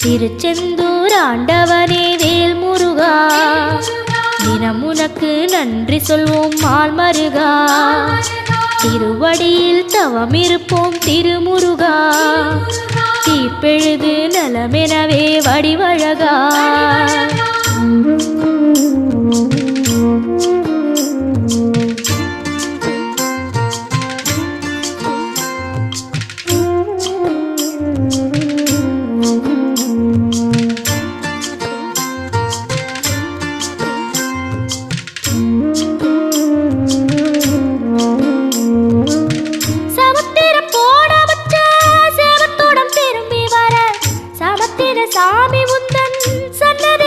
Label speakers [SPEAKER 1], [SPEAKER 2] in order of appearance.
[SPEAKER 1] திருச்செந்தூர் ஆண்டவனே வேல் முருகா, தினம் உனக்கு நன்றி சொல்வோம் மால் மருகா. திருவடியில் தவம் இருப்போம் திருமுருகா, தீப்பெழுது நலமெனவே வடிவழகா. சாமி உந்தன் சன்னதி